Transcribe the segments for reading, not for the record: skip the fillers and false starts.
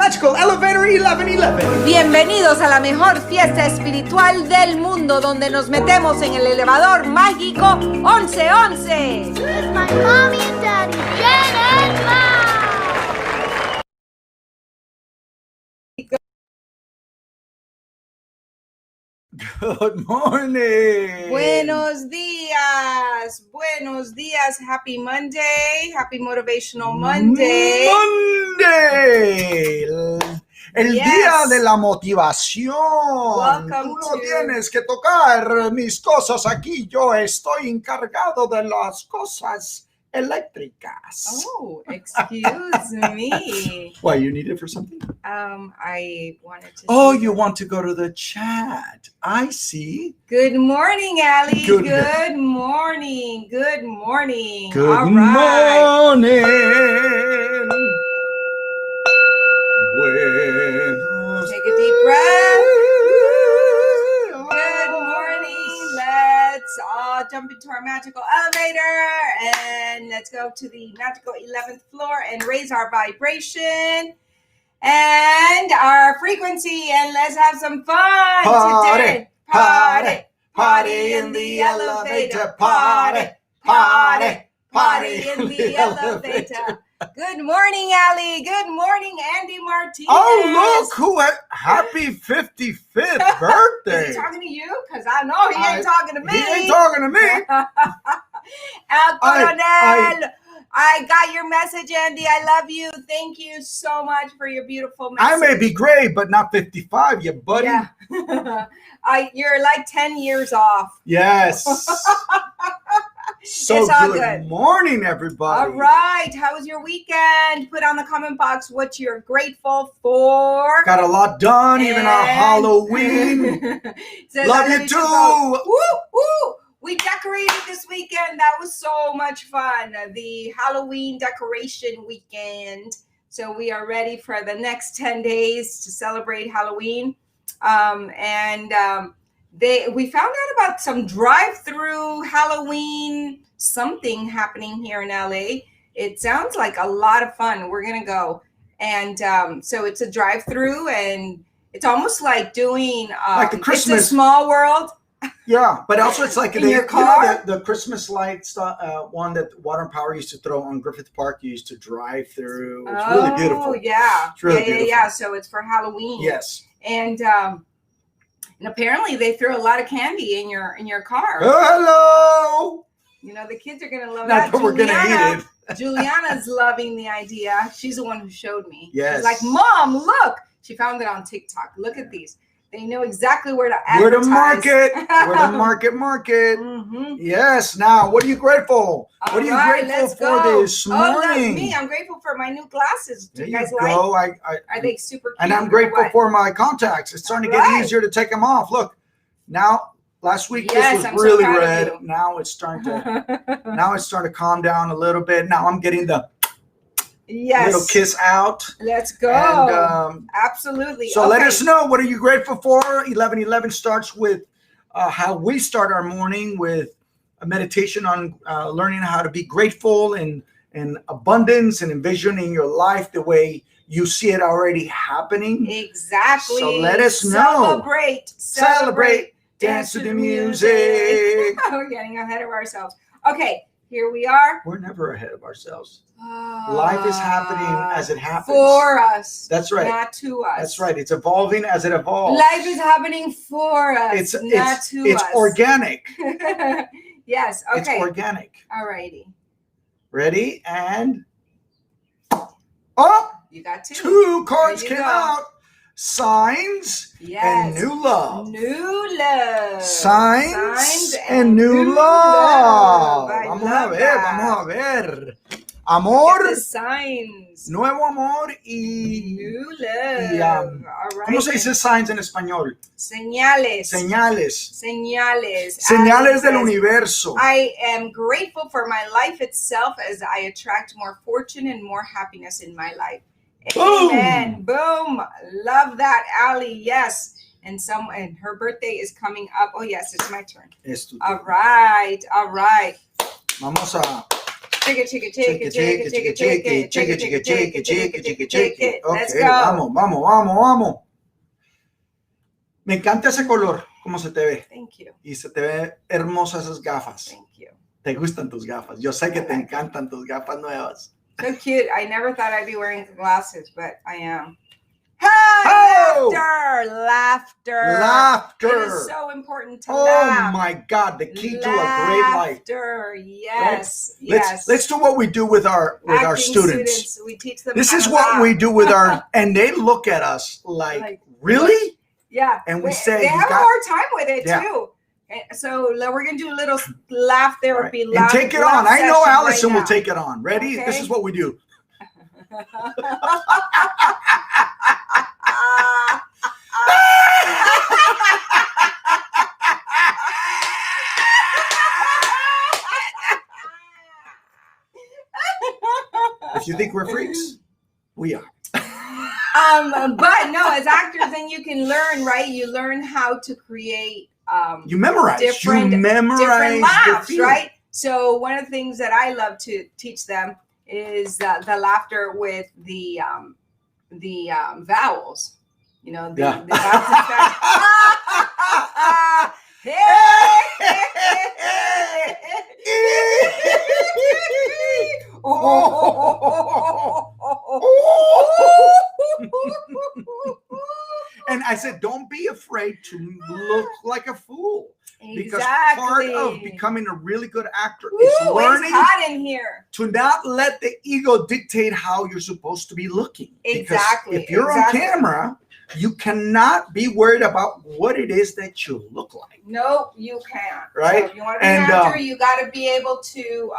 Magical Elevator 1111. Bienvenidos a la mejor fiesta espiritual del mundo, donde nos metemos en el elevador mágico 1111. With my mommy and daddy, Jen and Mom. Good morning. Buenos días. Happy Monday. Happy Motivational Monday. Monday. El día de la motivación. Welcome Tú no to- tienes que tocar mis cosas aquí. Yo estoy encargado de las cosas eléctricas. Oh, excuse me. Why, you need it for something? I wanted to. Oh, you want to go to the chat. I see. Good morning, Allie. Good morning. Good morning. Good All right. morning. Take a deep breath. Good morning. Let's all jump into our magical elevator and let's go to the magical 11th floor and raise our vibration and our frequency, and let's have some fun today. Party in the elevator. Party in the elevator. Good morning, Allie. Good morning, Andy Martinez. Oh, look who happy 55th birthday. Is he talking to you? Because I know he ain't talking to me. He ain't talking to me. Al Coronel, I got your message, Andy. I love you. Thank you so much for your beautiful message. I may be gray, but not 55, you buddy. Yeah. You're like 10 years off. Yes. So It's all good good. morning, everybody. All right. How was your weekend? Put on the comment box what you're grateful for. Got a lot done, even our Halloween. Says, Love I you too. Woo, woo. We decorated this weekend. That was so much fun. The Halloween decoration weekend. So we are ready for the next 10 days to celebrate Halloween. We found out about some drive-through Halloween something happening here in LA. It sounds like a lot of fun. We're going to go. And so it's a drive-through, and it's almost like doing Like the Christmas. It's a Small World. Yeah, but also it's like In your car? the Christmas lights one that Water and Power used to throw on Griffith Park. You used to drive through. It's really beautiful. Oh, yeah. It's really beautiful. Yeah. So it's for Halloween. Yes. And apparently they throw a lot of candy in your car. Hello. You know, the kids are going to love Not that. that we're going to eat it. Juliana's loving the idea. She's the one who showed me. Yes. She's like, Mom, look. She found it on TikTok. Look at these. They know exactly where to advertise. Where to market. Where to market. Mm-hmm. Yes. Now, what are you grateful? All What are you right, grateful let's for go. this Oh, that's morning? me. I'm grateful for my new glasses. Do There you guys you like? go. Are they super cute? And I'm or grateful what? for my contacts. It's starting to get Right. easier to take them off. Look, now last week Yes, this I'm was so really proud of red. you. Now it's starting to calm down a little bit. Now I'm getting the Yes. little kiss out. Let's go. And Absolutely. so let Okay. us know, what are you grateful for? 1111 starts with how we start our morning with a meditation on learning how to be grateful and abundance and envisioning your life the way you see it already happening. Exactly. So let us know. Celebrate. Dance to the music. We're getting ahead of ourselves. Okay, here we are. We're never ahead of ourselves. Life is happening as it happens. For us. That's right. Not to us. That's right. It's evolving as it evolves. Life is happening for us, not to it's us. organic. Yes. It's Okay. organic. All righty. Ready? And oh, You got two. two cards There you came go. out. Signs Yes. and new love. New love. Signs and new love. I Vamos a love ver, that. vamos a ver. Amor, Get the signs. nuevo amor y New love. y, All right. ¿cómo se dice signs en español? Señales. Señales. Señales. Señales del Says, universo. I am grateful for my life itself as I attract more fortune and more happiness in my life. Boom. Amen. Boom. Love that, Allie. Yes. And her birthday is coming up. Oh, yes, it's my turn. Es tu All right. All right. Vamos a Let's Okay, go. vamos. Me encanta ese color, cómo se te ve. Thank you. Y se te ve hermosas esas gafas. Thank you. Te gustan tus gafas. Yo sé que te encantan tus gafas nuevas. So cute. I never thought I'd be wearing glasses, but I am. Oh! Laughter. It is so important to Oh laugh. my God, the key to a great life. Laughter. Yes. Right? Yes. Let's do what we do with our Acting students. We teach them. This how is to what laugh. we do with our, and they look at us like really? Yeah. And we say, they have a hard time with it too. And so we're gonna do a little laugh therapy. Right. And take it on. I know Allison will take it on. Ready? Okay. This is what we do. If you think we're freaks, we are. But no, as actors, then you can learn, right? You learn how to create. You memorize. Different laughs, right? So one of the things that I love to teach them is the laughter with the vowels. You know, the vowels. And I said, don't be afraid to look like a fool. Because Exactly. part of becoming a really good actor Woo, is learning it's hot in here. to not let the ego dictate how you're supposed to be looking. Exactly. Because if you're on camera, you cannot be worried about what it is that you look like. No, you can't. Right? So if you want to be an actor, you got to be able to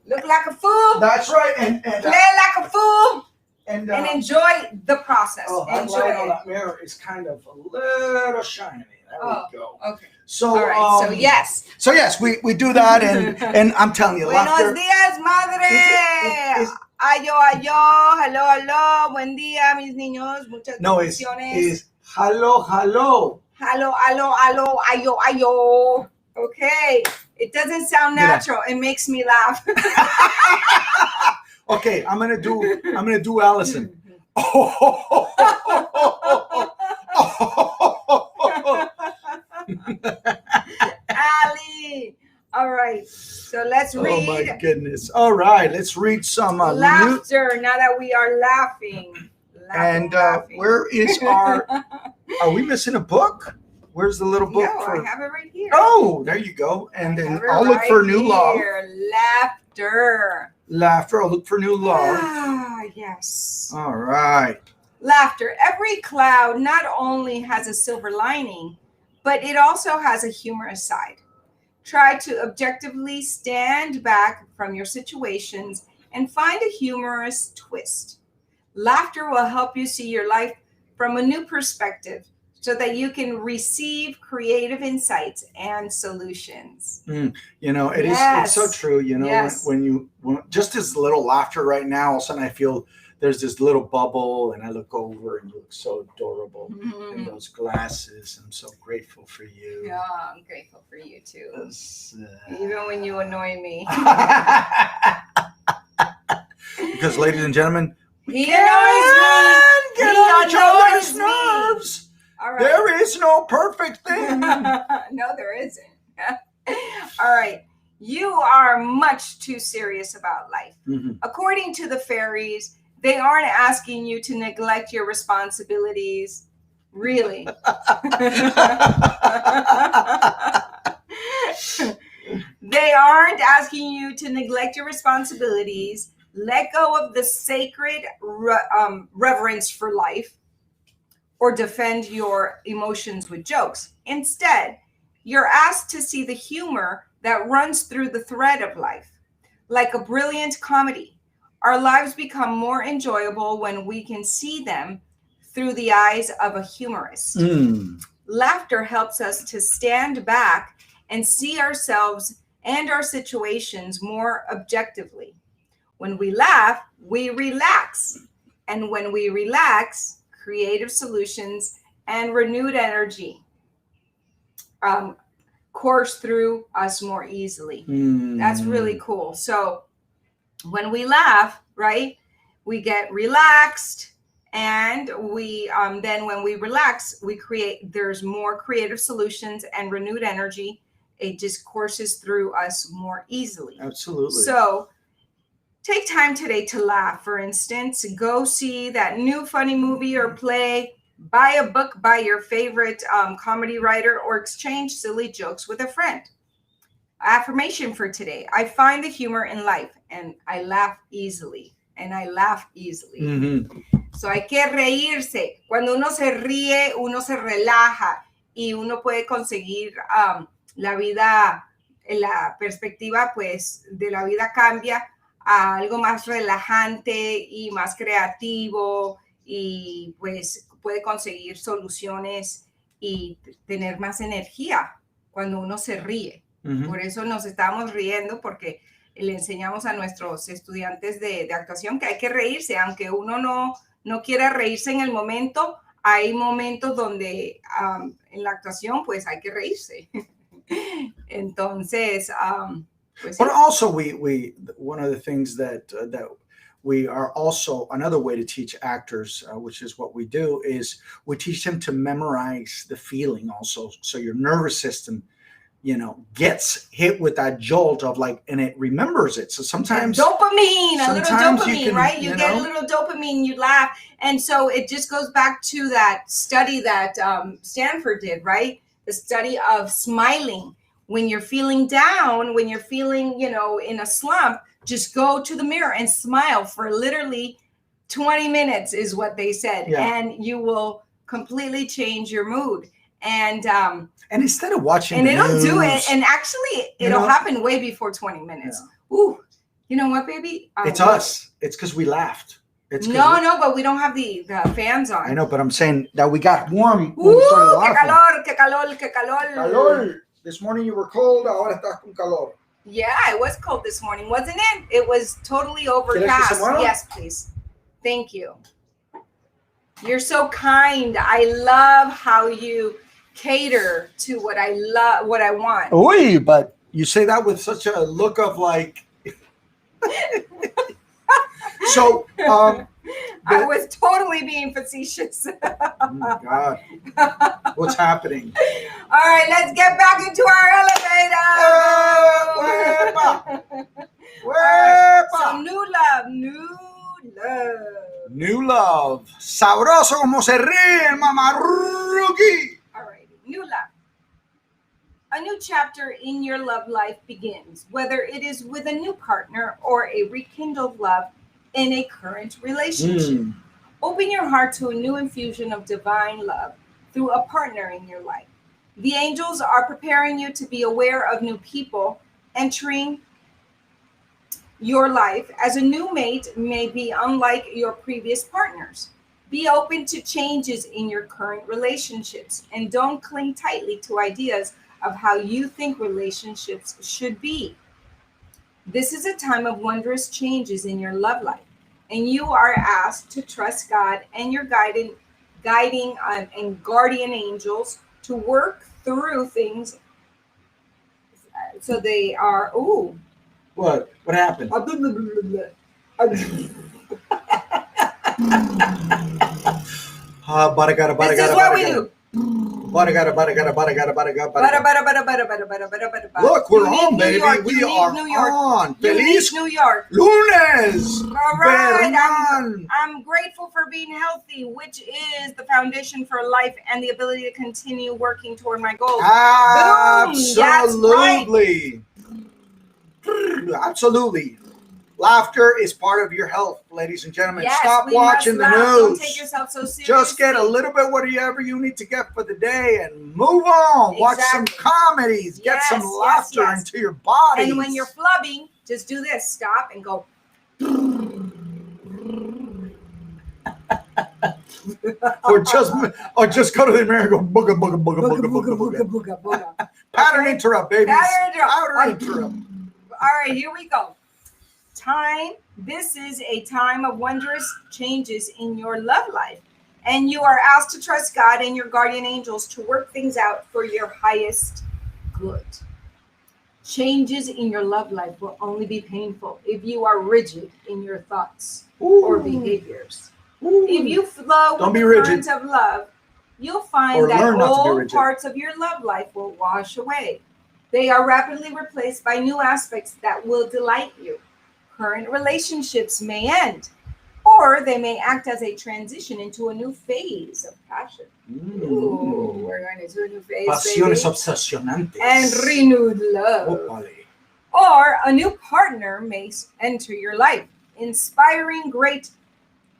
look like a fool. That's right. And play like a fool. And enjoy the process. That light on that mirror is kind of a little shiny. There we go. Okay. So, all right. So yes, we do that, and I'm telling you, Buenos laughter. días, madre. Ayo. Hello. Buen día, mis niños. Muchas bendiciones. It's hello. Hello. Ayo. Okay. It doesn't sound natural. It makes me laugh. Okay, I'm gonna do Allison. Ali. All right. So let's read. Oh my goodness. All right, let's read some laughter. Now that we are laughing. Where is our? Are we missing a book? Where's the little book? I have it right here. Oh, there you go. And then I'll look for new love. Laughter. I'll look for new love. Yes. All right. Laughter. Every cloud not only has a silver lining, but it also has a humorous side. Try to objectively stand back from your situations and find a humorous twist. Laughter will help you see your life from a new perspective so that you can receive creative insights and solutions. You know, it's so true. You know, when just this little laughter right now, all of a sudden I feel there's this little bubble and I look over and you look so adorable in those glasses. I'm so grateful for you. Yeah, I'm grateful for you too. Even when you annoy me. Because, ladies and gentlemen, he annoys me. Get on each other's nerves. All right. There is no perfect thing. No, there isn't. All right. You are much too serious about life. According to the fairies, they aren't asking you to neglect your responsibilities. Really. They aren't asking you to neglect your responsibilities. Let go of the sacred reverence for life or defend your emotions with jokes. Instead, you're asked to see the humor that runs through the thread of life. Like a brilliant comedy, our lives become more enjoyable when we can see them through the eyes of a humorist. Laughter helps us to stand back and see ourselves and our situations more objectively. When we laugh, we relax. And when we relax, creative solutions and renewed energy course through us more easily. That's really cool. So when we laugh, right, we get relaxed. And we then when we relax, there's more creative solutions and renewed energy. It just courses through us more easily. Absolutely. So take time today to laugh. For instance, go see that new funny movie or play, buy a book by your favorite comedy writer, or exchange silly jokes with a friend. Affirmation for today: I find the humor in life and I laugh easily. Mm-hmm. So hay que reírse. Cuando uno se ríe, uno se relaja y uno puede conseguir la vida, la perspectiva pues de la vida cambia a algo más relajante y más creativo, y pues puede conseguir soluciones y tener más energía cuando uno se ríe. Mm-hmm. Por eso nos estamos riendo, porque le enseñamos a nuestros estudiantes de actuación que hay que reírse, aunque uno no quiera reírse en el momento. Hay momentos donde en la actuación pues hay que reírse. Entonces, pues, but also we one of the things that we are also, another way to teach actors, which is what we do, is we teach them to memorize the feeling also, so your nervous system, gets hit with that jolt of like, and it remembers it. So sometimes dopamine, a little dopamine, right? You get know? a little dopamine, you laugh. And so it just goes back to that study that Stanford did, right? The study of smiling. When you're feeling down, when you're feeling, in a slump, just go to the mirror and smile for literally 20 minutes is what they said. Yeah. And you will completely change your mood. And instead of watching and the it'll news, do it, and actually it'll happen way before 20 minutes. Yeah. Ooh, you know what, baby? It's us. It's because we laughed. No, but we don't have the fans on. I know, but I'm saying that we got warm when Ooh, we started laughing. Que calor. Calor. This morning you were cold, ahora estás con calor. Yeah, it was cold this morning, wasn't it? It was totally overcast. Yes, please. Thank you. You're so kind. I love how you cater to what I love, what I want. Oy, but you say that with such a look of like. So, I was totally being facetious. Oh God, what's happening? All right, let's get back into our elevator. Right, so new love. Sabroso como se ríe, mamaruki. All right, new love. A new chapter in your love life begins, whether it is with a new partner or a rekindled love in a current relationship. Open your heart to a new infusion of divine love through a partner in your life. The angels are preparing you to be aware of new people entering your life, as a new mate may be unlike your previous partners. Be open to changes in your current relationships and don't cling tightly to ideas of how you think relationships should be. This is a time of wondrous changes in your love life, and you are asked to trust God and your guiding and guardian angels to work through things. So they are, ooh. What happened? This is what we do. Look, we're on, baby. We are on. Feliz New York. Lunes. All right. I'm grateful for being healthy, which is the foundation for life and the ability to continue working toward my goals. Absolutely. Absolutely. Laughter is part of your health, ladies and gentlemen. Yes, stop watching the news. Don't take yourself so seriously. Just get a little bit whatever you need to get for the day and move on. Exactly. Watch some comedies. Get some laughter into your body. And when you're flubbing, just do this. Stop and go. or just go to the mirror and go booga booga booga booga booga booga booga. Pattern interrupt, babies. Pattern interrupt. All right, here we go. This is a time of wondrous changes in your love life, and you are asked to trust God and your guardian angels to work things out for your highest good. Changes in your love life will only be painful if you are rigid in your thoughts Ooh. or behaviors. Ooh. If you flow Don't with be the rigid. currents of love, you'll find Or that learn not to be old rigid. parts of your love life will wash away. They are rapidly replaced by new aspects that will delight you. Current relationships may end, or they may act as a transition into a new phase of passion. Ooh, we're going into a new phase, Pasiones baby. obsesionantes. And renewed love. Ópale. Or a new partner may enter your life, inspiring great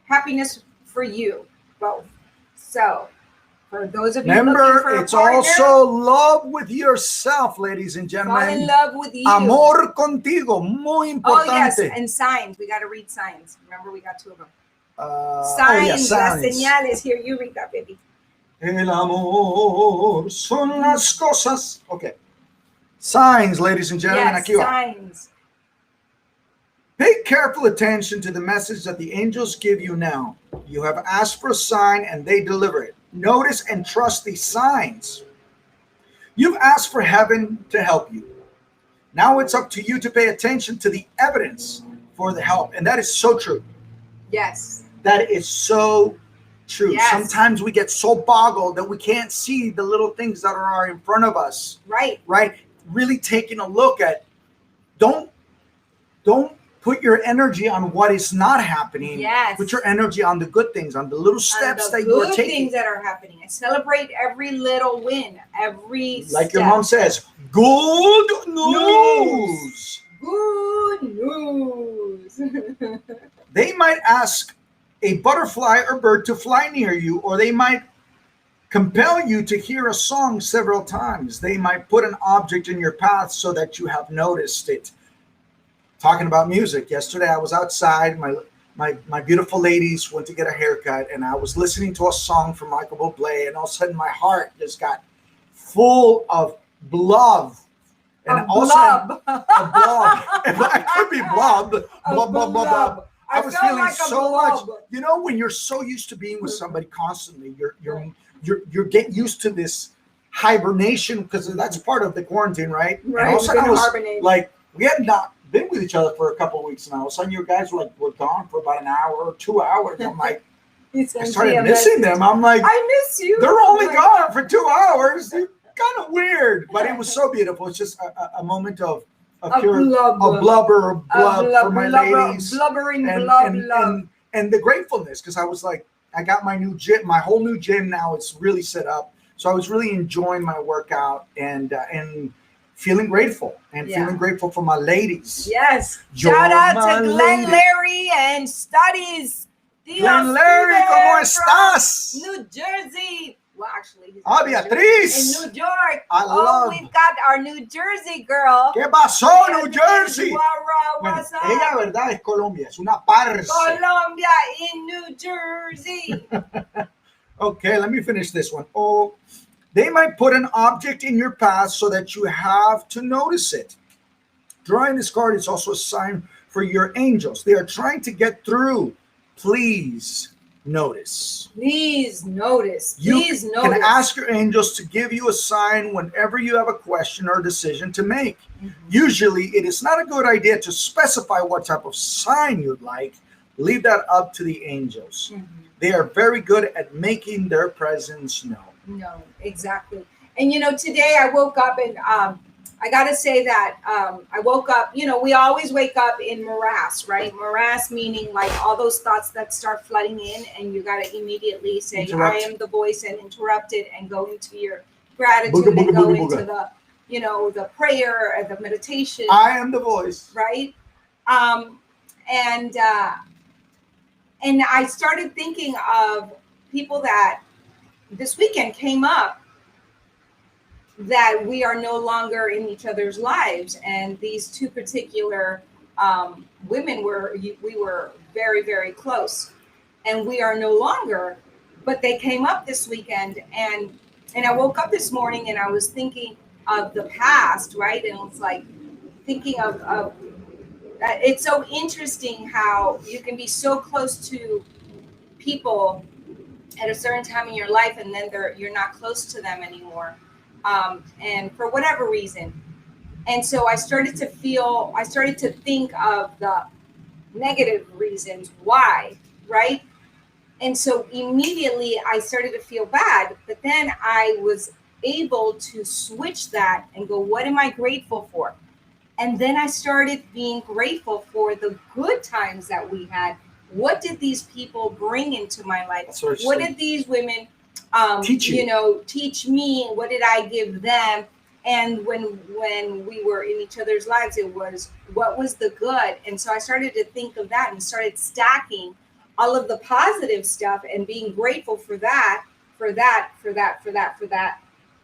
happiness for you both. So, for those of you looking Remember, for a it's partner, also love with yourself, ladies and fall in gentlemen. love with you. Amor contigo, muy Oh yes, importante. and signs. We got to read signs. Remember, we got two of them. Signs. Las señales. Here, you read that, baby. El amor son las cosas. Okay. Signs, ladies and gentlemen. Yes, Aquí va. signs. Pay careful attention to the message that the angels give you now. You have asked for a sign and they deliver it. Notice and trust these signs. You've asked for heaven to help you. Now it's up to you to pay attention to the evidence for the help. And that is so true. Yes. That is so true. Yes. Sometimes we get so boggled that we can't see the little things that are in front of us. Right. Right? Really taking a look at, don't put your energy on what is not happening. Yes. Put your energy on the good things, on the little steps that you are good taking. things that are happening. I celebrate every little win, every Like step. your mom says, good news. Good news. They might ask a butterfly or bird to fly near you, or they might compel you to hear a song several times. They might put an object in your path so that you have noticed it. Talking about music, yesterday I was outside. My beautiful ladies went to get a haircut, and I was listening to a song from Michael Bublé, and all of a sudden my heart just got full of blob. And all of a sudden, a blob. I could be blob. Blob. I was feeling like so much. You know, when you're so used to being with somebody constantly, you're getting used to this hibernation, because that's part of the quarantine, right? Right. And all of a sudden I was hibernate. like, we had not been with each other for a couple of weeks, and all of a sudden you guys were gone for about an hour or 2 hours. I'm like, I started missing them. I'm like, I miss you. they're only gone for 2 hours. It's kind of weird, but it was so beautiful. It's just a moment of pure blubber for my ladies, blubbering and the gratefulness, because I was like, I got my new gym, my whole new gym now. It's really set up, so I was really enjoying my workout and feeling grateful feeling grateful for my ladies. Yes. You're Shout out my to Glenn lady. Larry and Studies. Glenn Larry, ¿cómo estás? New Jersey. Well, actually, he's Beatriz. in New York. I love. We've got our New Jersey girl. ¿Qué pasó, New Jersey? Bueno, What's up? ella, verdad, es Colombia, es una parce. Colombia in New Jersey. Okay, let me finish this one. Oh, they might put an object in your path so that you have to notice it. Drawing this card is also a sign for your angels. They are trying to get through. Please notice. Please notice. You Please notice. can ask your angels to give you a sign whenever you have a question or decision to make. Mm-hmm. Usually, it is not a good idea to specify what type of sign you'd like. Leave that up to the angels. Mm-hmm. They are very good at making their presence known. No, exactly. And today I woke up and I got to say that I woke up, we always wake up in morass, right? Morass meaning like all those thoughts that start flooding in, and you got to immediately say, Interrupt. I am the voice, and interrupt it and go into your gratitude Booga, and booga, go booga, into booga. the prayer and the meditation. I am the voice. Right? And I started thinking of people that this weekend came up that we are no longer in each other's lives, and these two particular women we were very, very close, and we are no longer, but they came up this weekend, and I woke up this morning and I was thinking of the past, right? And it's like thinking of it's so interesting how you can be so close to people at a certain time in your life, and then you're not close to them anymore. And for whatever reason. And so I started to think of the negative reasons why, right? And so immediately I started to feel bad, but then I was able to switch that and go, what am I grateful for? And then I started being grateful for the good times that we had. What did these people bring into my life? What did these women teach you? Teach me? What did I give them? And when we were in each other's lives, it was, what was the good? And so I started to think of that and started stacking all of the positive stuff and being grateful for that.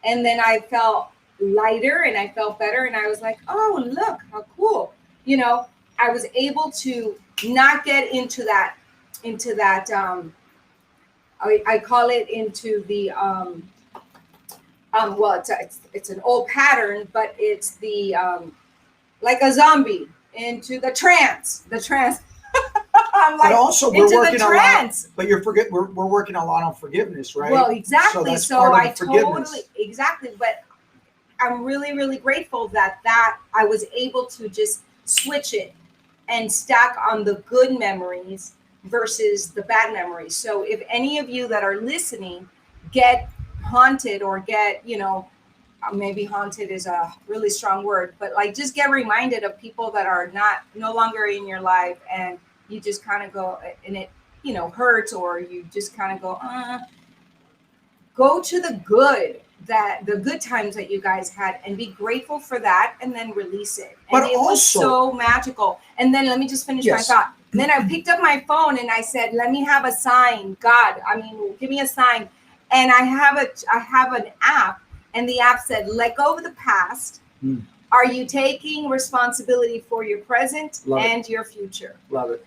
And then I felt lighter and I felt better. And I was like, oh, look how cool. I was able to not get into that, I call it into the, well, it's an old pattern, but it's the, like a zombie into the trance. I'm like, but also we're working a lot. But we're working a lot on forgiveness, right? Well, exactly. So I totally exactly. But I'm really, really grateful that I was able to just switch it and stack on the good memories versus the bad memories. So if any of you that are listening get haunted or get, maybe haunted is a really strong word, but like just get reminded of people that are no longer in your life, and you just kind of go, and it, hurts, or you just kind of go to the good times that you guys had and be grateful for that, and then release it. And it was so magical. And then let me just finish my thought. And then I picked up my phone and I said, let me have a sign. God, give me a sign. And I have an app, and the app said, let go of the past. Are you taking responsibility for your present and your future? Love it.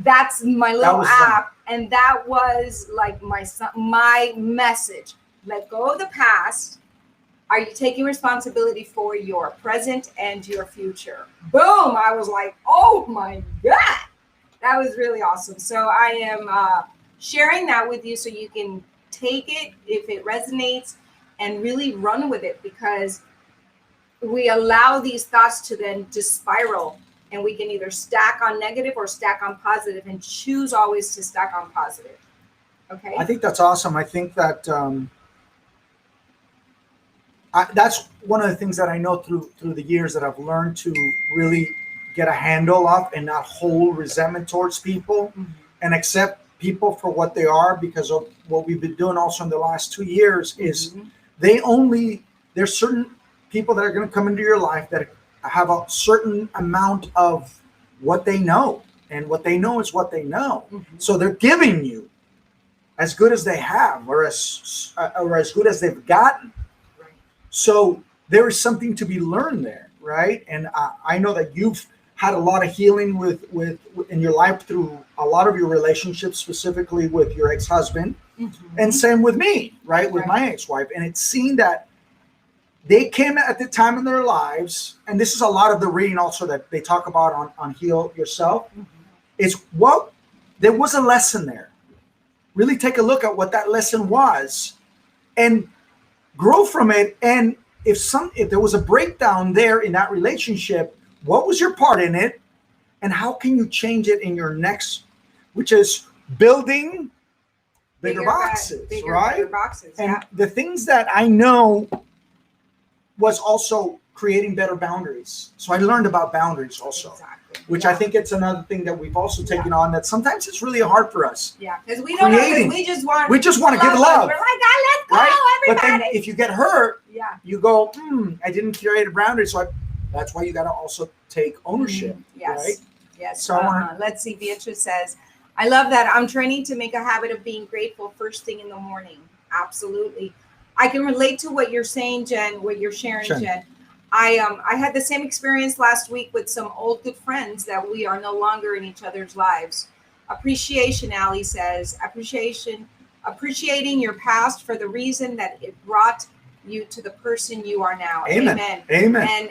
That's my little app. And that was like my message. Let go of the past. Are you taking responsibility for your present and your future? Boom. I was like, oh my God. That was really awesome. So I am sharing that with you so you can take it if it resonates and really run with it, because we allow these thoughts to then just spiral, and we can either stack on negative or stack on positive, and choose always to stack on positive. Okay. I think that's awesome. I think that that's one of the things that I know through the years that I've learned to really get a handle of and not hold resentment towards people, and accept people for what they are, because of what we've been doing also in the last 2 years is there's certain people that are going to come into your life that have a certain amount of what they know, and what they know is what they know. So they're giving you as good as they have, or as good as they've gotten. Right. So there is something to be learned there, right? And I know that you've had a lot of healing with in your life through a lot of your relationships, specifically with your ex-husband, and same with me, right? With my ex-wife. And it's seen that they came at the time in their lives, and this is a lot of the reading also that they talk about on Heal Yourself, is there was a lesson there. Really take a look at what that lesson was and grow from it. And if there was a breakdown there in that relationship, what was your part in it, and how can you change it in your next, which is building bigger boxes, right? Bigger boxes, and the things that I know was also creating better boundaries. So I learned about boundaries also, which I think it's another thing that we've also taken on, that sometimes it's really hard for us. Yeah, because we don't know, we just want to give love. We're like, let's go, right? everybody. But then if you get hurt, you go, I didn't create a boundary. So that's why you got to also take ownership. Right? Yes. So let's see. Beatrice says, I love that. I'm training to make a habit of being grateful first thing in the morning. Absolutely. I can relate to what you're saying, Jen, what you're sharing, Jen. I had the same experience last week with some old good friends that we are no longer in each other's lives. Appreciation, Ali says. Appreciating your past for the reason that it brought you to the person you are now. Amen. And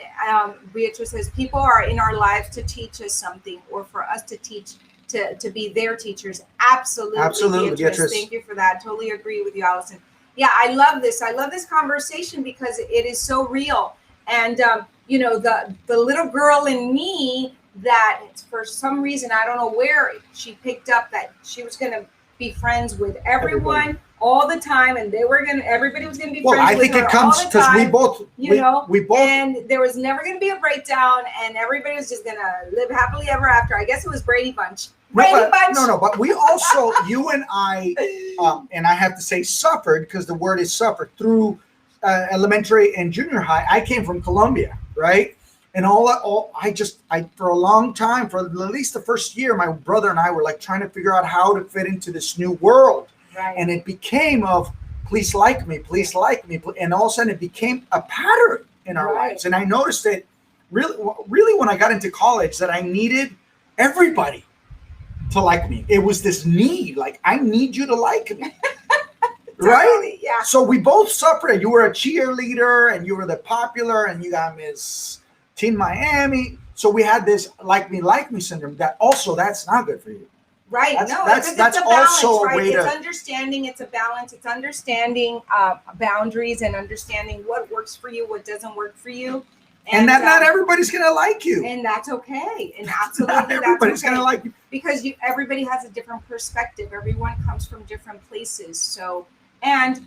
Beatrice says, people are in our lives to teach us something, or for us to teach, to be their teachers. Absolutely, Beatrice. Thank you for that. Totally agree with you, Allison. Yeah, I love this. I love this conversation because it is so real. And the little girl in me that for some reason, I don't know where, she picked up that she was going to be friends with everyone all the time, and everybody was going to be friends with her all the time. Well, I think it comes because we both, and there was never going to be a breakdown, and everybody was just going to live happily ever after. I guess it was Brady Bunch. No, but we also, you and I, and I have to say suffered, because the word is suffered, through elementary and junior high. I came from Colombia, right? And I for a long time, for at least the first year, my brother and I were like trying to figure out how to fit into this new world. Right. And it became please like me, and all of a sudden it became a pattern in our lives. And I noticed that really when I got into college, that I needed everybody to like me. It was this need, like, I need you to like me. Right? Yeah. So we both suffered. You were a cheerleader, and you were the popular, and you got Miss Teen Miami. So we had this like me syndrome. That's not good for you. Right. That's a balance, also a right? way It's to understanding. It's a balance. It's understanding boundaries and understanding what works for you, what doesn't work for you. And that not everybody's going to like you. And that's okay. And absolutely, not everybody's going to like you. Because everybody has a different perspective. Everyone comes from different places. So, and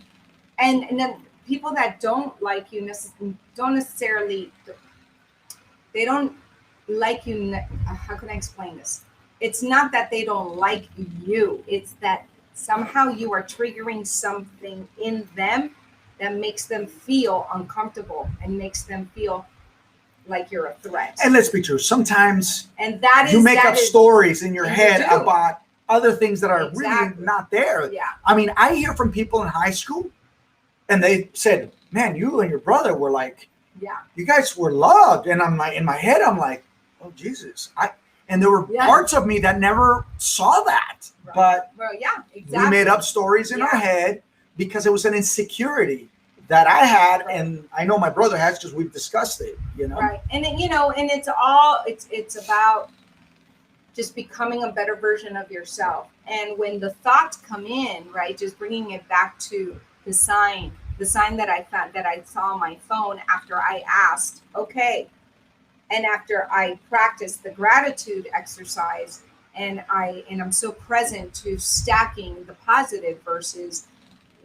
then people that don't like you don't necessarily, they don't like you. How can I explain this? It's not that they don't like you. It's that somehow you are triggering something in them that makes them feel uncomfortable and makes them feel like you're a threat. And let's be true. Sometimes you make up stories in your head about other things that are really not there. Yeah. I mean, I hear from people in high school, and they said, man, you and your brother were like, you guys were loved. And I'm like, in my head, I'm like, oh, Jesus. And there were parts of me that never saw that. Right. But exactly. we made up stories in our head because it was an insecurity that I had, and I know my brother has, because we've discussed it, Right. And and it's about just becoming a better version of yourself. And when the thoughts come in, right, just bringing it back to the sign that I found, that I saw on my phone after I asked, okay, and after I practiced the gratitude exercise, and I'm so present to stacking the positive versus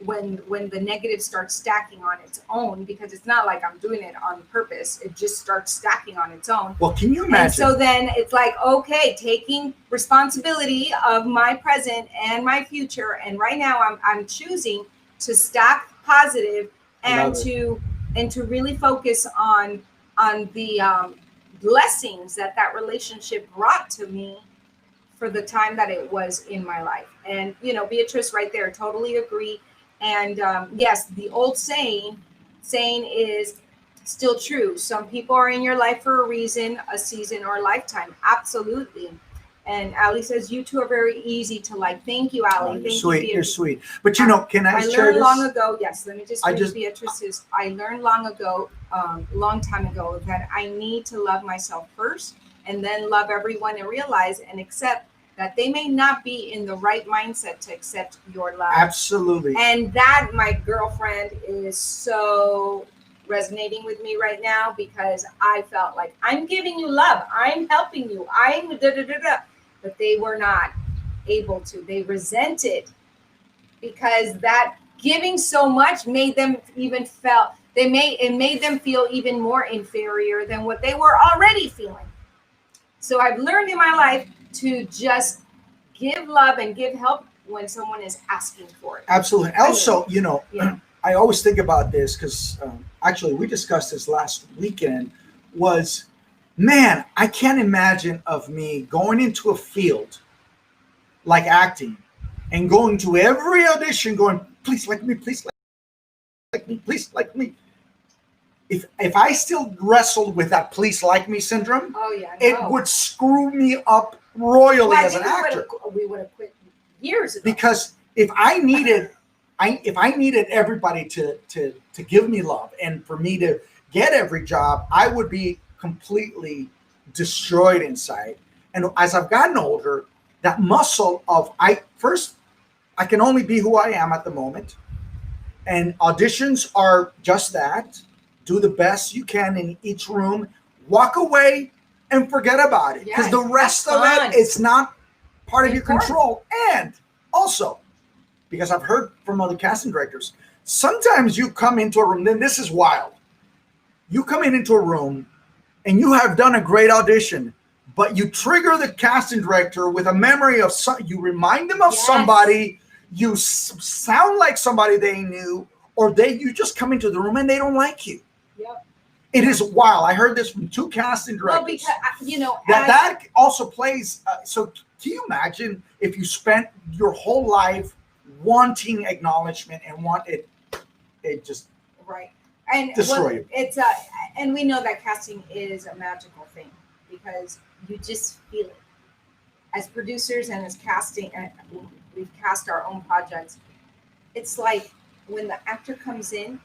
when the negative starts stacking on its own, because it's not like I'm doing it on purpose. It just starts stacking on its own. Well, can you imagine? And so then it's like, okay, taking responsibility of my present and my future. And right now I'm choosing to stack positive and to really focus on the blessings that relationship brought to me for the time that it was in my life. And, Beatrice right there, totally agree. And yes, the old saying is still true. Some people are in your life for a reason, a season, or a lifetime. Absolutely. And Ali says, you two are very easy to like. Thank you, Ali. You're sweet. You're sweet. But can I share learned this? long ago, yes, let me just read Beatrice's. I learned long time ago, that I need to love myself first, and then love everyone, and realize and accept that they may not be in the right mindset to accept your love. Absolutely. And that, my girlfriend, is so resonating with me right now, because I felt like I'm giving you love. I'm helping you. I'm da-da-da-da. But they were not able to. They resented, because that giving so much made them it made them feel even more inferior than what they were already feeling. So I've learned in my life to just give love and give help when someone is asking for it. Absolutely. Also, I always think about this, because actually we discussed this last weekend, man, I can't imagine of me going into a field like acting and going to every audition going, please like me, please like me, please like me. If I still wrestled with that please like me syndrome, it would screw me up royally as an actor. We would have quit years ago. Because if I needed everybody to give me love, and for me to get every job, I would be completely destroyed inside. And as I've gotten older, that muscle of I can only be who I am at the moment, and auditions are just that. do the best you can in each room, walk away and forget about it. Because the rest of it, it's not part of your control. And also, because I've heard from other casting directors, sometimes you come into a room, then this is wild. You come into a room and you have done a great audition, but you trigger the casting director with a memory of you remind them of somebody, you sound like somebody they knew, or you just come into the room and they don't like you. Yep. It is wild. I heard this from 2 casting directors. Well, because that also plays. So can you imagine if you spent your whole life wanting acknowledgement and it just and destroy you? It's and we know that casting is a magical thing because you just feel it. As producers and as casting, and we've cast our own projects. It's like when the actor comes in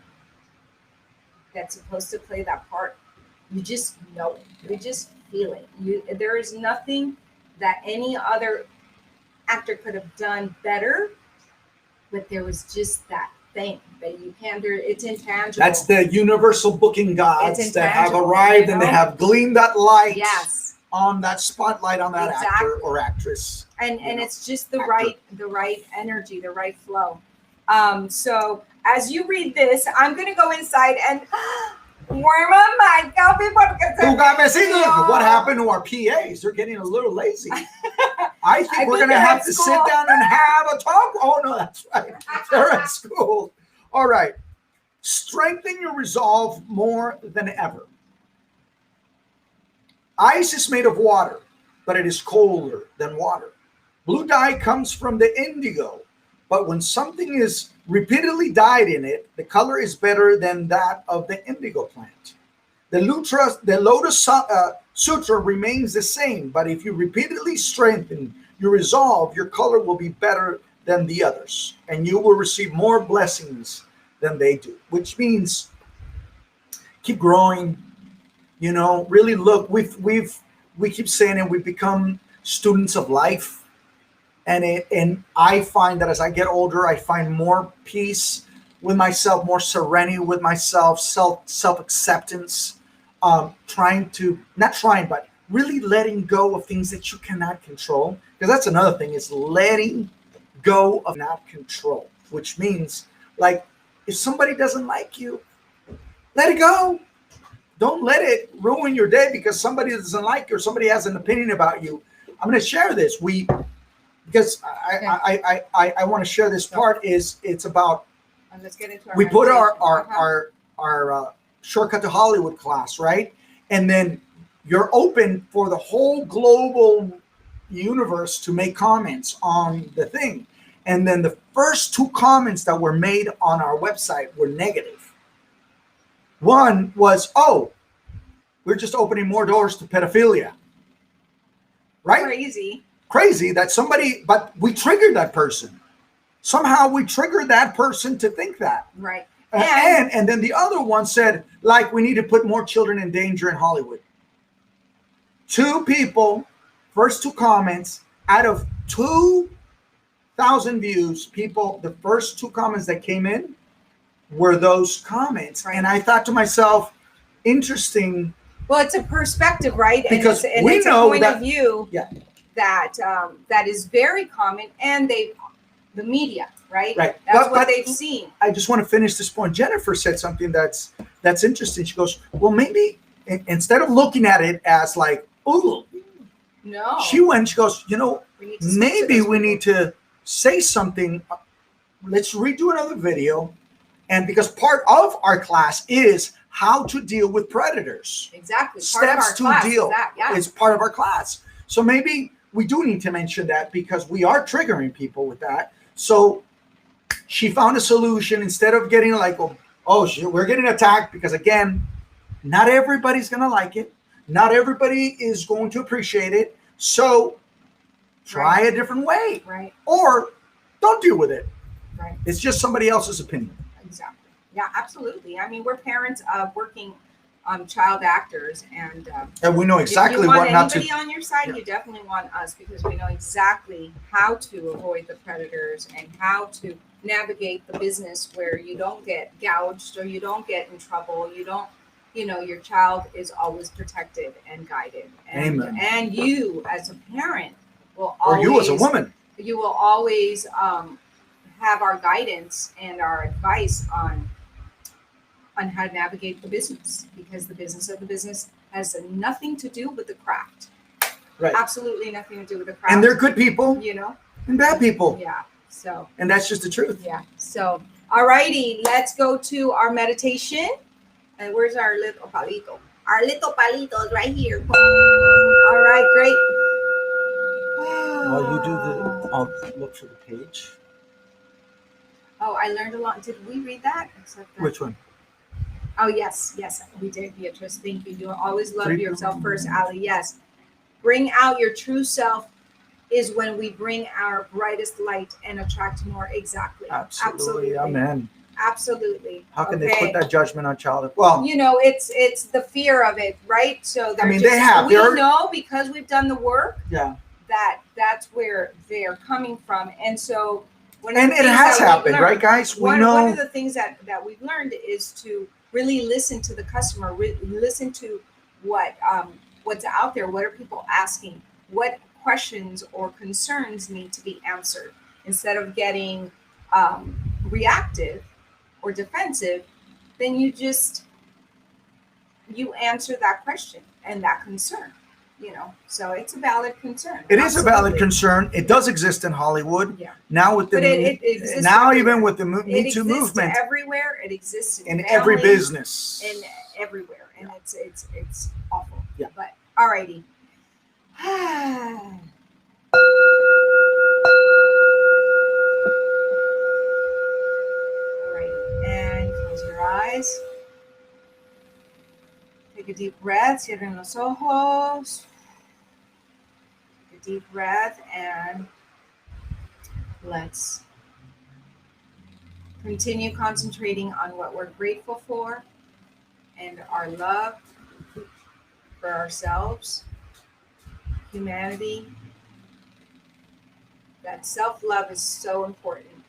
that's supposed to play that part, you just know it. You just feel it. There is nothing that any other actor could have done better, but there was just that thing that you can't do. It's intangible. That's the universal booking gods that have arrived and they have gleamed that light on that spotlight on that actor or actress. And it's just the right energy, the right flow. So as you read this, I'm going to go inside and warm my mic. What happened to our PAs? They're getting a little lazy. I think we're going to have to sit down and have a talk. Oh, no, that's right. They're at school. All right. Strengthen your resolve more than ever. Ice is made of water, but it is colder than water. Blue dye comes from the indigo, but when something is repeatedly dyed in it, the color is better than that of the indigo plant. The Lotus Sutra remains the same, but if you repeatedly strengthen your resolve, your color will be better than the others, and you will receive more blessings than they do, which means keep growing, really look, we keep saying it, we've become students of life. And I find that as I get older, I find more peace with myself, more serenity with myself, self-acceptance, but really letting go of things that you cannot control. Because that's another thing, is letting go of not control, which means, like, if somebody doesn't like you, let it go. Don't let it ruin your day because somebody doesn't like you or somebody has an opinion about you. I'm going to share this. Because I want to share this part. It's about, let's get into we put our Shortcut to Hollywood class, right? And then you're open for the whole global universe to make comments on the thing. And then the first 2 comments that were made on our website were negative. One was, we're just opening more doors to pedophilia. Right? Crazy that somebody, but we triggered that person. Somehow we triggered that person to think that. Right. And then the other one said, like, we need to put more children in danger in Hollywood. 2 people, first 2 comments, out of 2,000 views, the first 2 comments that came in were those comments. Right. And I thought to myself, interesting. Well, it's a perspective, right? Because it's a point of view. Yeah. That is very common, and the media, right? That's what they've seen. I just want to finish this point. Jennifer said something that's interesting. She goes, well, maybe instead of looking at it as like, ooh, no. She goes, maybe we need to say something. Let's redo another video. And because part of our class is how to deal with predators. Exactly. Steps to deal is part of our class. So maybe we do need to mention that because we are triggering people with that. So she found a solution instead of getting like, we're getting attacked because, again, not everybody's going to like it. Not everybody is going to appreciate it. So try a different way. Right. Or don't deal with it. Right. It's just somebody else's opinion. Exactly. Yeah, absolutely. I mean, we're parents of working child actors, and we know exactly what not to. If you want anybody on your side, you definitely want us because we know exactly how to avoid the predators and how to navigate the business where you don't get gouged or you don't get in trouble. You don't, your child is always protected and guided. Amen. And you as a parent will Or always, you as a woman. you will always have our guidance and our advice on how to navigate the business, because the business of the business has nothing to do with the craft. Right. Absolutely nothing to do with the craft. And they're good people and bad people. Yeah. So. And that's just the truth. Yeah. So, all righty, let's go to our meditation. And where's our little palito? Our little palito is right here. All right, great. While you do I'll look for the page. Oh, I learned a lot. Did we read that? Which one? Oh, yes, we did, Beatrice. Thank you. You always love yourself first, Ali. Yes. Bring out your true self is when we bring our brightest light and attract more. Exactly. Absolutely. Amen. Absolutely. How can they put that judgment on child? Well, it's the fear of it, right? So they have. We know because we've done the work. Yeah. That's where they're coming from, and so it has happened, right, guys? One of the things that we've learned is to really listen to the customer, listen to what's out there. What are people asking? What questions or concerns need to be answered? Instead of getting reactive or defensive, then you answer that question and that concern. So it's a valid concern. It is a valid concern. It does exist in Hollywood. Yeah. Now with the even with the Me Too movement, everywhere. It exists in every business, and everywhere, and it's awful. Yeah. But alrighty. All right, and close your eyes. Take a deep breath. Cierren los ojos. Take a deep breath, and let's continue concentrating on what we're grateful for and our love for ourselves, humanity. That self-love is so important.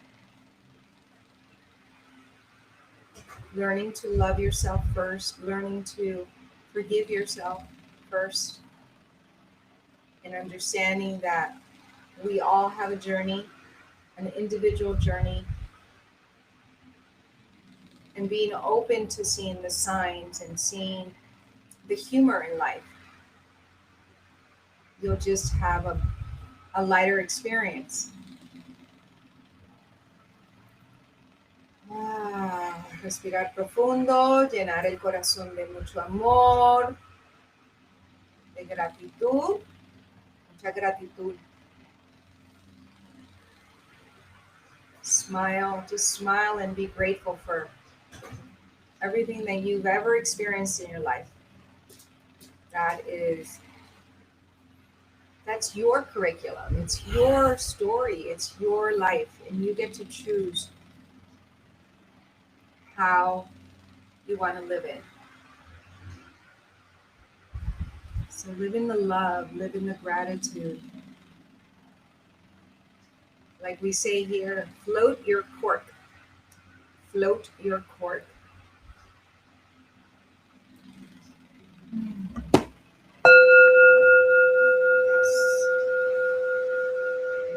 Learning to love yourself first, learning to forgive yourself first, and understanding that we all have a journey, an individual journey, and being open to seeing the signs and seeing the humor in life. You'll just have a lighter experience. Respirar profundo, llenar el corazón de mucho amor, de gratitud, mucha gratitud. Smile, just smile and be grateful for everything that you've ever experienced in your life. That's your curriculum. It's your story. It's your life, and you get to choose how you want to live it. So live in the love, live in the gratitude. Like we say here, float your cork. Float your cork.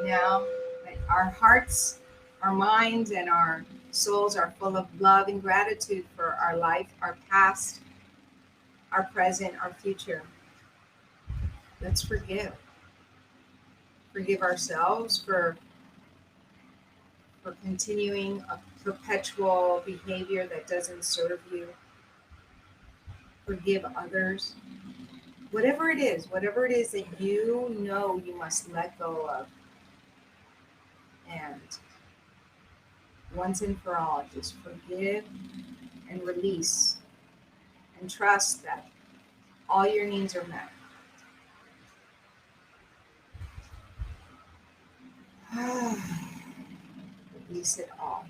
Now, our hearts, our minds, and our souls are full of love and gratitude for our life, our past, our present, our future. Let's forgive. Forgive ourselves for continuing a perpetual behavior that doesn't serve you. Forgive others. Whatever it is that you know you must let go of. And once and for all, just forgive and release and trust that all your needs are met. Release it all.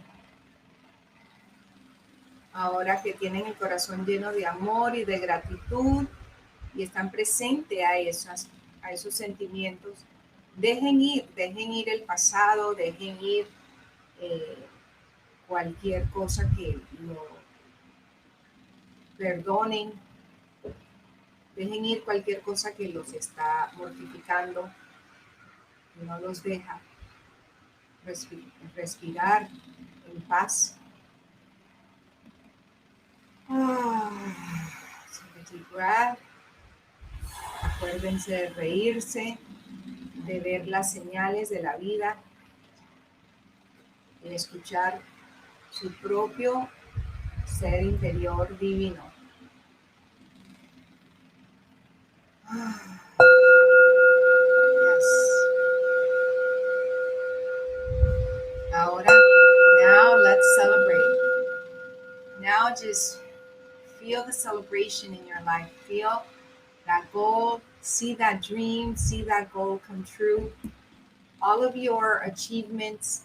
Ahora que tienen el corazón lleno de amor y de gratitud y están presentes a esos sentimientos, dejen ir el pasado, dejen ir cualquier cosa que lo perdonen, dejen ir cualquier cosa que los está mortificando, que no los deja respirar en paz. Take a deep breath. Acuérdense de reírse, de ver las señales de la vida, de escuchar su propio ser interior divino. Yes. Ahora, now let's celebrate. Now just feel the celebration in your life. Feel that goal, see that dream, see that goal come true. All of your achievements,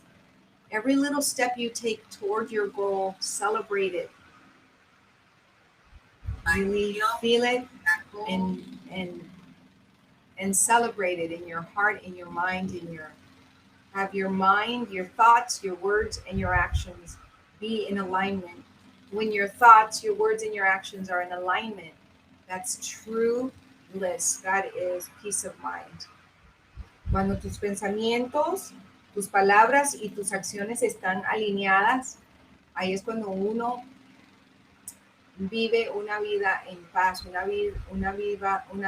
every little step you take toward your goal, celebrate it. Really feel it and celebrate it in your heart, in your mind, have your mind, your thoughts, your words, and your actions be in alignment. When your thoughts, your words, and your actions are in alignment, that's true bliss. That is peace of mind. Cuando tus pensamientos, tus palabras y tus acciones están alineadas, ahí es cuando uno vive una vida en paz, una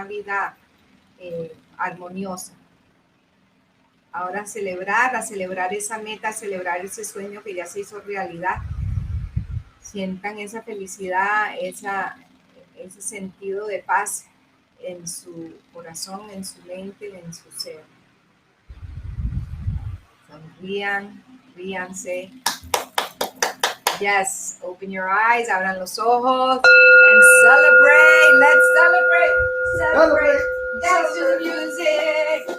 vida armoniosa. Ahora celebrar esa meta, celebrar ese sueño que ya se hizo realidad. Sientan esa felicidad, ese sentido de paz en su corazón, en su mente, en su ser. Sonrían, ríanse. Yes, open your eyes, abran los ojos, and celebrate. Let's celebrate. Dance to the music.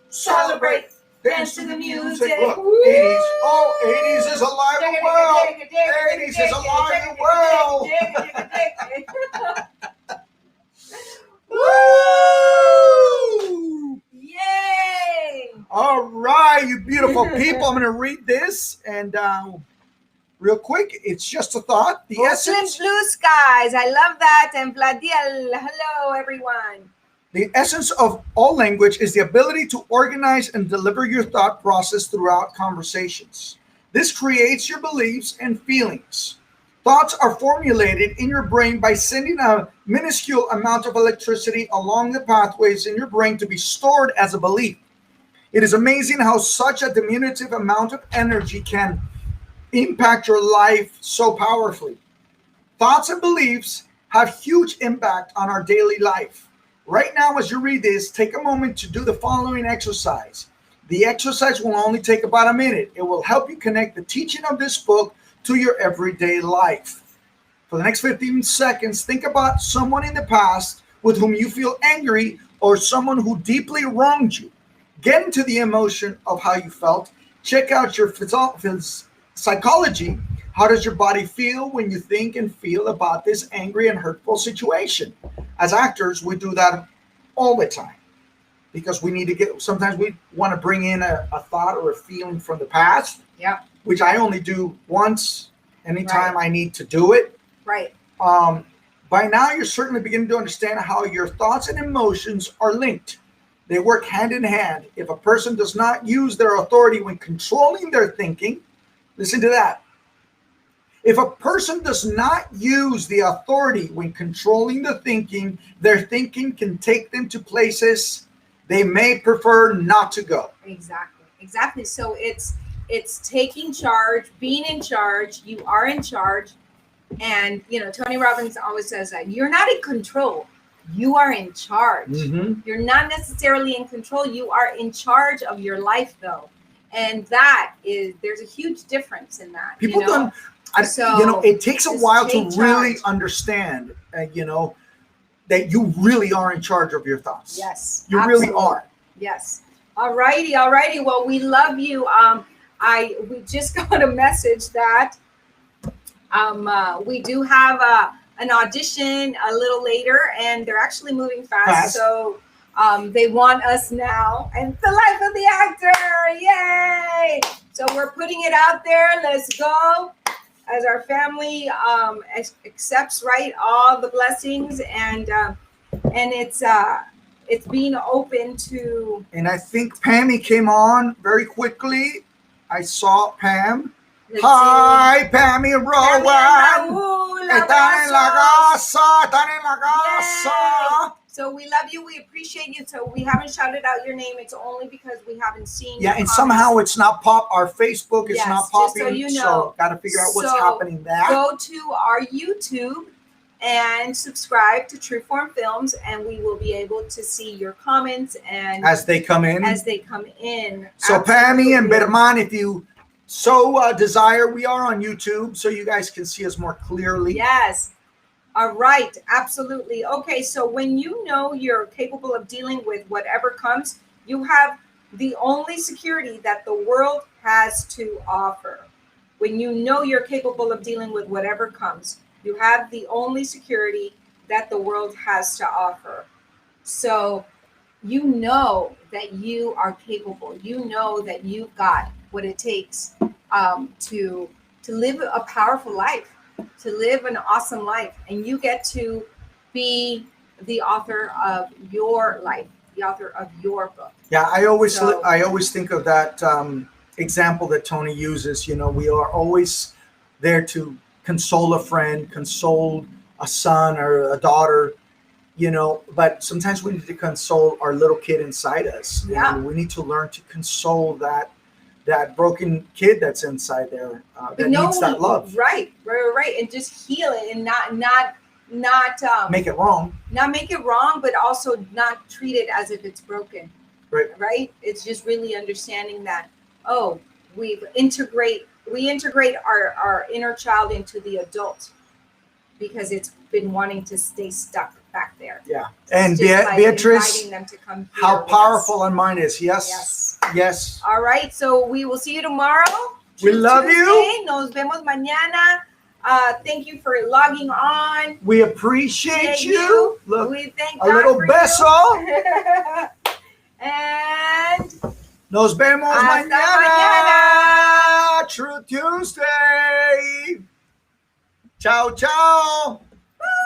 Celebrate. Dance to the music. Look, 80s. Oh, 80s is alive and well. 80s is alive and well. Woo! Yay! All right, you beautiful people. I'm going to read this and real quick. It's just a thought. The essence. Blue skies. I love that. And Vladiel. Hello, everyone. The essence of all language is the ability to organize and deliver your thought process throughout conversations. This creates your beliefs and feelings. Thoughts are formulated in your brain by sending a minuscule amount of electricity along the pathways in your brain to be stored as a belief. It is amazing how such a diminutive amount of energy can impact your life so powerfully. Thoughts and beliefs have huge impact on our daily life. Right now, as you read this, take a moment to do the following exercise. The exercise will only take about a minute. It will help you connect the teaching of this book to your everyday life. For the next 15 seconds, think about someone in the past with whom you feel angry or someone who deeply wronged you. Get into the emotion of how you felt. Check out your psychology. How does your body feel when you think and feel about this angry and hurtful situation? As actors, we do that all the time because we need to sometimes we want to bring in a thought or a feeling from the past, which I only do once anytime I need to do it. Right. By now, you're certainly beginning to understand how your thoughts and emotions are linked. They work hand in hand. If a person does not use their authority when controlling their thinking, listen to that. If a person does not use the authority when controlling the thinking, their thinking can take them to places they may prefer not to go. Exactly. So it's taking charge, being in charge. You are in charge. And, Tony Robbins always says that you're not in control. You are in charge. Mm-hmm. You're not necessarily in control. You are in charge of your life, though. And there's a huge difference in that. People don't. It takes a while to really understand, that you really are in charge of your thoughts. Yes, you really are. Yes. All righty. Well, we love you. We just got a message that we do have an audition a little later, and they're actually moving fast. So they want us now, and the life of the actor. Yay! So we're putting it out there. Let's go. As our family accepts, right, all the blessings, and it's being open to. And I think Pammy came on very quickly. I saw Pam. Let's Hi, Pammy see. Rowan. Raúl, Están en la abrazos. casa. Están en la casa. Yay. So we love you. We appreciate you. So we haven't shouted out your name. It's only because we haven't seen. Yeah, your and comments. somehow it's not our Facebook is Yes, not just popping. so you know. So got to figure out what's So happening there. Go to our YouTube and subscribe to True Form Films, and we will be able to see your comments and As they come in. Absolutely. So Pammy and Berman, if you so desire, we are on YouTube, so you guys can see us more clearly. Yes. All right. Absolutely. Okay. So when you know you're capable of dealing with whatever comes, you have the only security that the world has to offer. When you know you're capable of dealing with whatever comes, you have the only security that the world has to offer. So you know that you are capable. You know that you've got what it takes to live a powerful life, to live an awesome life, and you get to be the author of your life, the author of your book. Yeah, I always think of that example that Tony uses. You know, we are always there to console a friend, console a son or a daughter, you know, but sometimes we need to console our little kid inside us. Yeah. And we need to learn to console that broken kid that's inside there that needs that love. Right. And just heal it and not Make it wrong. Not make it wrong, but also not treat it as if it's broken. Right. It's just really understanding that, we integrate our inner child into the adult because it's been wanting to stay stuck back there. Yeah. And Beatrice, them to come how powerful our mind is. Yes. All right. So we will see you tomorrow. We love you. Nos vemos mañana. Thank you for logging on. We appreciate you. Look, we thank a God little for beso. You. And nos vemos mañana. True Tuesday. Ciao, ciao.